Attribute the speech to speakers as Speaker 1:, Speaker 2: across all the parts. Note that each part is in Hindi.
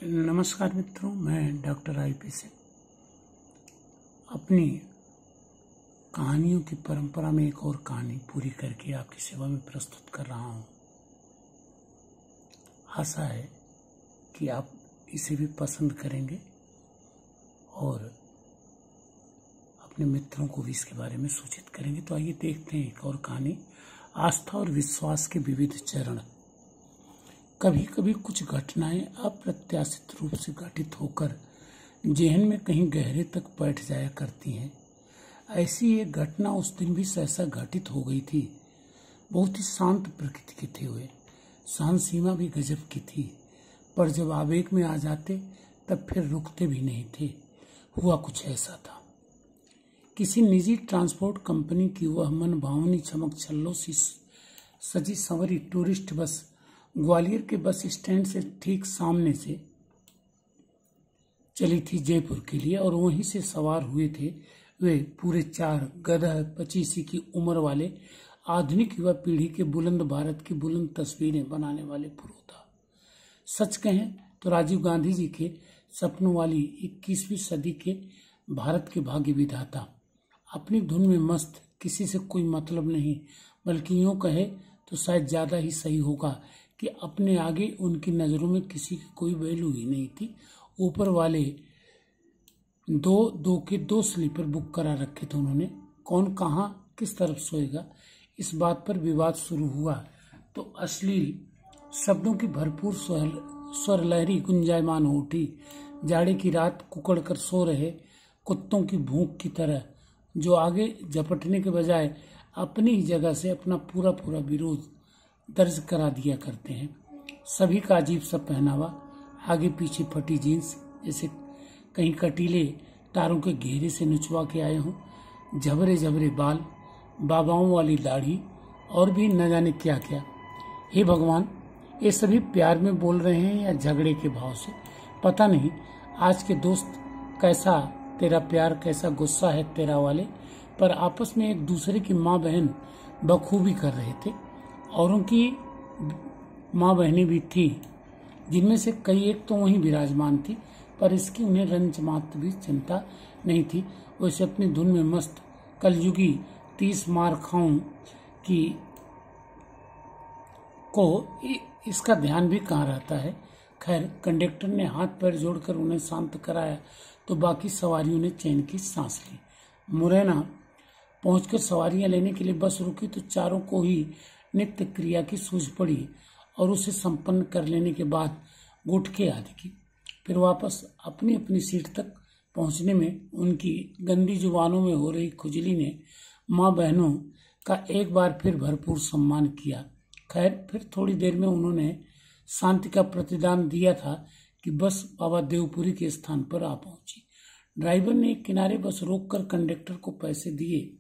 Speaker 1: नमस्कार मित्रों, मैं डॉक्टर आईपी से अपनी कहानियों की परंपरा में एक और कहानी पूरी करके आपकी सेवा में प्रस्तुत कर रहा हूं। आशा है कि आप इसे भी पसंद करेंगे और अपने मित्रों को भी इसके बारे में सूचित करेंगे। तो आइए देखते हैं एक और कहानी, आस्था और विश्वास के विविध चरण। कभी कभी कुछ घटनाएं अप्रत्याशित रूप से घटित होकर जेहन में कहीं गहरे तक बैठ जाया करती हैं। ऐसी एक घटना उस दिन भी सहसा घटित हो गई थी। बहुत ही शांत प्रकृति के थे हुए, सहन सीमा भी गजब की थी, पर जब आवेग में आ जाते तब फिर रुकते भी नहीं थे। हुआ कुछ ऐसा था, किसी निजी ट्रांसपोर्ट कंपनी की वह मनभावनी चमक छल्लों से सजी संवरी टूरिस्ट बस ग्वालियर के बस स्टैंड से ठीक सामने से चली थी जयपुर के लिए, और वहीं से सवार हुए थे वे पूरे 4 गदह 25 की उम्र वाले आधुनिक युवा पीढ़ी के बुलंद भारत की बुलंद तस्वीरें बनाने वाले पुरोधा। सच कहें तो राजीव गांधी जी के सपनों वाली 21वीं सदी के भारत के भाग्य विधाता, अपनी धुन में मस्त, किसी से कोई मतलब नहीं, बल्कि यूं कहे तो शायद ज्यादा ही सही होगा कि अपने आगे उनकी नजरों में किसी की कोई वैल्यू ही नहीं थी। ऊपर वाले दो स्लीपर बुक करा रखे थे उन्होंने। कौन कहाँ किस तरफ सोएगा, इस बात पर विवाद शुरू हुआ तो अश्लील शब्दों की भरपूर स्वर लहरी गुंजायमान हो उठी। जाड़े की रात कुकड़ कर सो रहे कुत्तों की भूख की तरह, जो आगे झपटने के बजाय अपनी ही जगह से अपना पूरा विरोध दर्ज करा दिया करते हैं। सभी का अजीब सा पहनावा, आगे पीछे फटी जीन्स जैसे कहीं कटीले तारों के घेरे से नुचवा के आए हों, झबरे बाल, बाबाओं वाली दाढ़ी और भी न जाने क्या क्या। हे भगवान, ये सभी प्यार में बोल रहे हैं या झगड़े के भाव से, पता नहीं। आज के दोस्त कैसा तेरा प्यार, कैसा गुस्सा है तेरा वाले, पर आपस में एक दूसरे की माँ बहन बखूबी कर रहे थे। औरों की माँ बहनें भी थी, जिनमें से कई एक तो वहीं विराजमान थी, पर इसकी उन्हें रंच मात्र भी चिंता नहीं थी। वैसे अपनी धुन में मस्त कलयुगी 30 मार खाऊं की को इसका ध्यान भी कहाँ रहता है। खैर, कंडक्टर ने हाथ पैर जोड़कर उन्हें शांत कराया तो बाकी सवारियों ने चैन की सांस ली। मुरैना पहुंचकर सवारियां लेने के लिए बस रुकी तो चारों को ही नित्य क्रिया की सूझ पड़ी और उसे संपन्न कर लेने के बाद गुटके आदि की। फिर वापस अपनी अपनी सीट तक पहुंचने में उनकी गंदी जुबानों में हो रही खुजली ने माँ बहनों का एक बार फिर भरपूर सम्मान किया। खैर, फिर थोड़ी देर में उन्होंने शांति का प्रतिदान दिया था कि बस बाबा देवपुरी के स्थान पर आ पहुंची। ड्राइवर ने एक किनारे बस रोककर कंडक्टर को पैसे दिए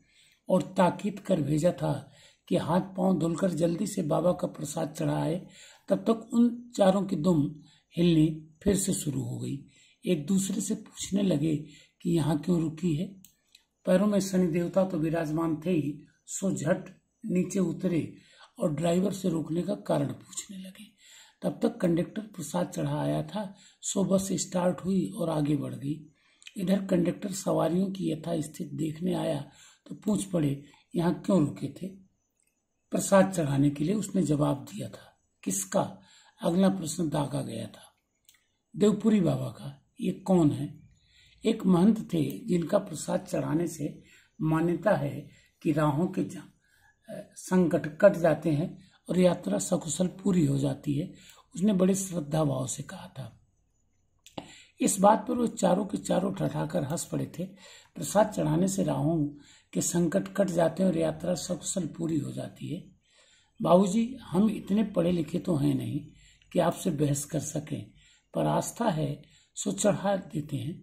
Speaker 1: और ताकीद कर भेजा था कि हाथ पांव धुलकर जल्दी से बाबा का प्रसाद चढ़ाए। तब तक उन चारों की दुम हिलनी फिर से शुरू हो गई। एक दूसरे से पूछने लगे कि यहाँ क्यों रुकी है। पैरों में शनि देवता तो विराजमान थे ही, सो झट नीचे उतरे और ड्राइवर से रोकने का कारण पूछने लगे। तब तक कंडक्टर प्रसाद चढ़ा आया था, सो बस स्टार्ट हुई और आगे बढ़ गई। इधर कंडक्टर सवारियों की यथास्थिति देखने आया तो पूछ पड़े, यहाँ क्यों रुके थे। प्रसाद चढ़ाने के लिए, उसने जवाब दिया था। किसका? अगला प्रश्न दागा गया था। देवपुरी बाबा का। ये कौन है? एक महंत थे जिनका प्रसाद चढ़ाने से मान्यता है कि राहों के संकट कट जाते हैं और यात्रा सकुशल पूरी हो जाती है। उसने बड़े श्रद्धा भाव से कहा था। इस बात पर वो चारों के चारों ठठाकर हंस पड़े थे। प्रसाद चढ़ाने से राहों के संकट कट जाते हैं और यात्रा सकुशल पूरी हो जाती है। बाबूजी, हम इतने पढ़े लिखे तो हैं नहीं कि आपसे बहस कर सकें, पर आस्था है सो चढ़ा देते हैं।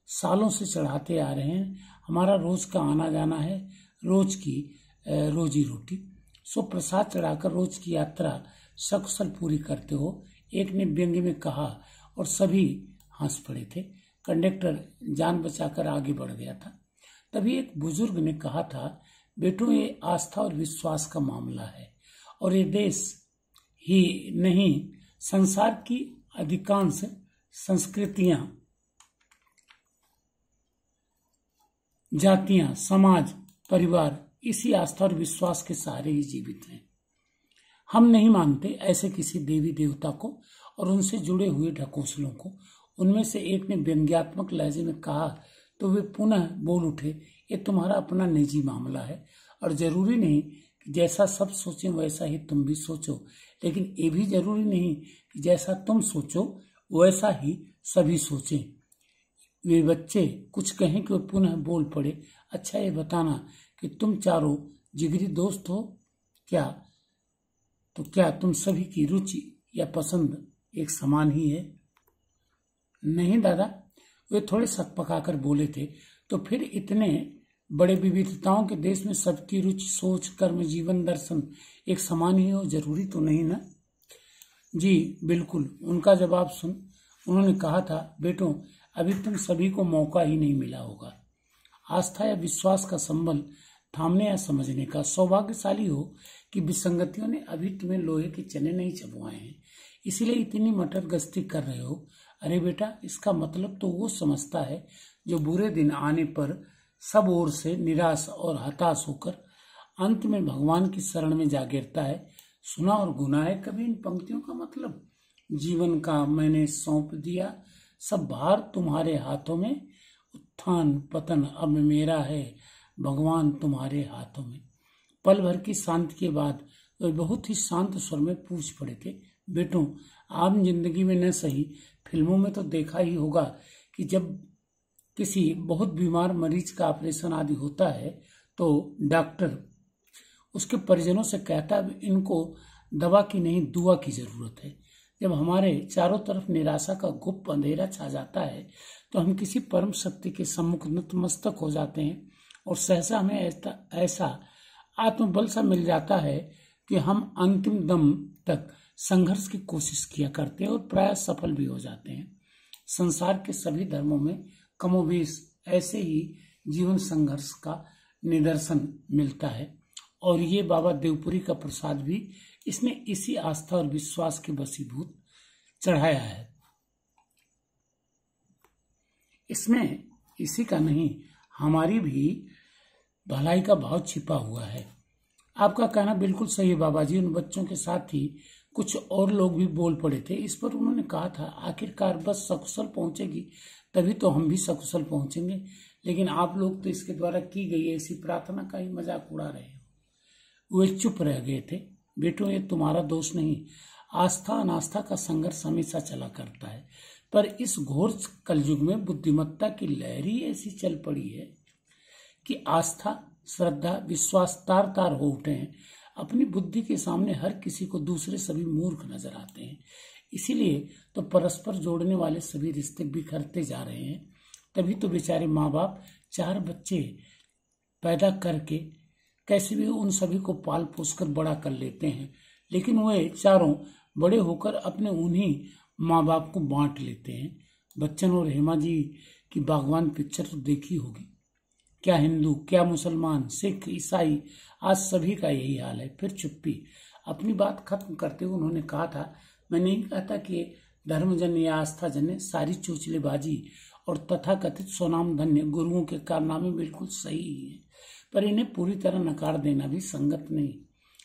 Speaker 1: सालों से चढ़ाते आ रहे हैं। हमारा रोज का आना जाना है, रोज की रोजी रोटी, सो प्रसाद चढ़ाकर रोज की यात्रा सकुशल पूरी करते हो, एक ने व्यंग्य में कहा और सभी हंस पड़े थे। कंडक्टर जान बचाकर आगे बढ़ गया था। तभी एक बुजुर्ग ने कहा था, बेटों, ये आस्था और विश्वास का मामला है और ये देश ही नहीं संसार की अधिकांश संस्कृतियां, जातियां, समाज, परिवार इसी आस्था और विश्वास के सहारे ही जीवित हैं। हम नहीं मानते ऐसे किसी देवी देवता को और उनसे जुड़े हुए ढकोसलों को। उनमें से एक ने व्यंग्यात्मक लहजे में कहा तो वे पुनः बोल उठे, ये तुम्हारा अपना निजी मामला है और जरूरी नहीं कि जैसा सब सोचें वैसा ही तुम भी सोचो, लेकिन ये भी जरूरी नहीं कि जैसा तुम सोचो वैसा ही सभी सोचें। वे बच्चे कुछ कहें कि वे पुनः बोल पड़े, अच्छा ये बताना कि तुम चारों जिगरी दोस्त हो क्या? तो क्या तुम सभी की रुचि या पसंद एक समान ही है? नहीं दादा, वे थोड़े सकपकाकर बोले थे। तो फिर इतने बड़े विविधताओं के देश में सबकी रुचि, सोच, कर्म, जीवन दर्शन एक समान ही हो जरूरी तो नहीं ना? जी बिल्कुल। उनका जवाब सुन उन्होंने कहा था, बेटों अभी तुम सभी को मौका ही नहीं मिला होगा आस्था या विश्वास का संबल थामने या समझने का। सौभाग्यशाली हो कि विसंगतियों ने अभी तुम्हें लोहे के चने नहीं चबवाए हैं, इसीलिए इतनी मटर गश्ती कर रहे हो। अरे बेटा, इसका मतलब तो वो समझता है जो बुरे दिन आने पर सब ओर से निराश और हताश होकर अंत में भगवान की शरण में जा गिरता है। सुना और गुना है कभी इन पंक्तियों का मतलब? जीवन का मैंने सौंप दिया सब भार तुम्हारे हाथों में, उत्थान पतन अब मेरा है भगवान तुम्हारे हाथों में। पल भर की शांति के बाद वे बहुत ही शांत स्वर में पूछ पड़े थे, बेटों आम जिंदगी में न सही फिल्मों में तो देखा ही होगा कि जब किसी बहुत बीमार मरीज का ऑपरेशन आदि होता है तो डॉक्टर उसके परिजनों से कहता है इनको दवा की नहीं दुआ की जरूरत है। जब हमारे चारों तरफ निराशा का गुप्त अंधेरा छा जाता है तो हम किसी परम शक्ति के सम्मुख नतमस्तक हो जाते हैं और सहसा हमें ऐसा आत्मबल सा मिल जाता है कि हम अंतिम दम तक संघर्ष की कोशिश किया करते हैं और प्राय सफल भी हो जाते हैं। संसार के सभी धर्मों में कमोबेश ऐसे ही जीवन संघर्ष का निदर्शन मिलता है और ये बाबा देवपुरी का प्रसाद भी इसने इसी आस्था और विश्वास के वशीभूत चढ़ाया है। इसमें इसी का नहीं हमारी भी भलाई का भाव छिपा हुआ है। आपका कहना बिल्कुल सही है बाबा जी। उन बच्चों के साथ ही कुछ और लोग भी बोल पड़े थे। इस पर उन्होंने कहा था, आखिरकार बस सकुशल पहुंचेगी तभी तो हम भी सकुशल पहुंचेंगे, लेकिन आप लोग तो इसके द्वारा की गई ऐसी प्रार्थना का ही मजाक उड़ा रहे हो। वे चुप रह गए थे। बेटो ये तुम्हारा दोष नहीं, आस्था अनास्था का संघर्ष हमेशा चला करता है, पर इस घोर कलयुग में बुद्धिमत्ता की लहर ही ऐसी चल पड़ी है कि आस्था, श्रद्धा, विश्वास तार तार हो उठे हैं। अपनी बुद्धि के सामने हर किसी को दूसरे सभी मूर्ख नजर आते हैं। इसीलिए तो परस्पर जोड़ने वाले सभी रिश्ते बिखरते जा रहे हैं। तभी तो बेचारे माँ बाप 4 बच्चे पैदा करके कैसे भी उन सभी को पाल पोस कर बड़ा कर लेते हैं, लेकिन वे चारों बड़े होकर अपने उन्हीं माँ बाप को बांट लेते हैं। बच्चन और हेमा जी की बागवान पिक्चर तो देखी होगी। क्या हिंदू, क्या मुसलमान, सिख, ईसाई, आज सभी का यही हाल है। फिर चुप्पी। अपनी बात खत्म करते हुए उन्होंने कहा था, मैं नहीं कहता कि धर्मजन्य या आस्थाजन्य सारी चोचलेबाजी और तथाकथित स्वनाम धन्य गुरुओं के कारनामे बिल्कुल सही ही है, पर इन्हें पूरी तरह नकार देना भी संगत नहीं।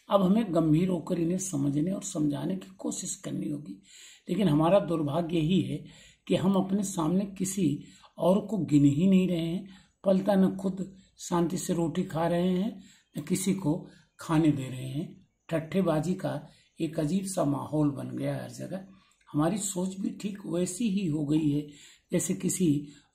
Speaker 1: अब हमें गंभीर होकर इन्हें समझने और समझाने की कोशिश करनी होगी। लेकिन हमारा दुर्भाग्य यही है कि हम अपने सामने किसी और को गिन ही नहीं रहे हैं। पलता न खुद शांति से रोटी खा रहे हैं न किसी को खाने दे रहे हैं। ठट्ठेबाजी का एक अजीब सा माहौल बन गया हर जगह। हमारी सोच भी ठीक वैसी ही हो गई है जैसे किसी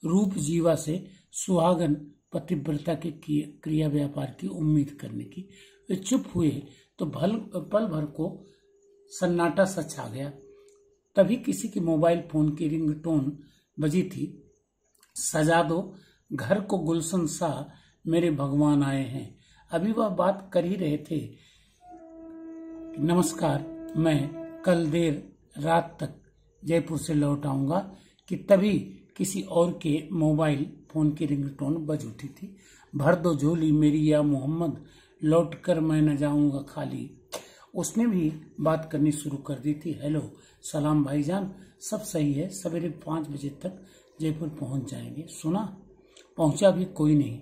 Speaker 1: रूप जीवा से सुहागन पतिव्रता के क्रिया व्यापार की उम्मीद करने की। वे चुप हुए तो पल भर को सन्नाटा सा छा गया। तभी किसी के मोबाइल फोन की रिंगटोन बजी थी। सजा दो घर को गुलशन सा मेरे भगवान आए हैं। अभी वह बात कर ही रहे थे, नमस्कार मैं कल देर रात तक जयपुर से लौट आऊंगा, कि तभी किसी और के मोबाइल फोन की रिंगटोन बज उठी थी। भर दो झोली मेरी या मोहम्मद, लौट कर मैं न जाऊंगा खाली। उसने भी बात करनी शुरू कर दी थी। हेलो, सलाम भाईजान, सब सही है, सवेरे 5 बजे तक जयपुर पहुंच जाएंगे। सुना? पहुंचा भी कोई नहीं,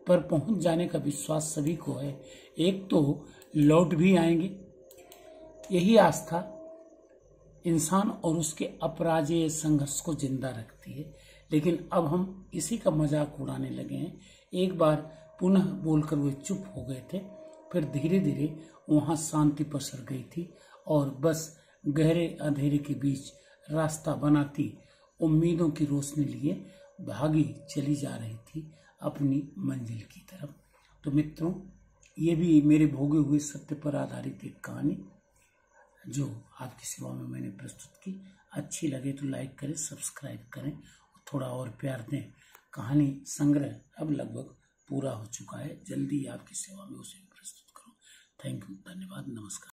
Speaker 1: पर पहुंच जाने का विश्वास सभी को है। एक तो लौट भी आएंगे। यही आस्था इंसान और उसके अपराजेय संघर्ष को जिंदा रखती है। लेकिन अब हम इसी का मजाक उड़ाने लगे हैं। एक बार पुनः बोलकर वे चुप हो गए थे। फिर धीरे धीरे वहां शांति पसर गई थी और बस गहरे अंधेरे के बीच रास्ता बनाती उम्मीदों की रोशनी लिए भागी चली जा रही थी अपनी मंजिल की तरफ। तो मित्रों, ये भी मेरे भोगे हुए सत्य पर आधारित एक कहानी जो आपकी सेवा में मैंने प्रस्तुत की। अच्छी लगे तो लाइक करें, सब्सक्राइब करें, थोड़ा और प्यार दें। कहानी संग्रह अब लगभग पूरा हो चुका है, जल्दी आपकी सेवा में उसे प्रस्तुत करूं। थैंक यू, धन्यवाद, नमस्कार।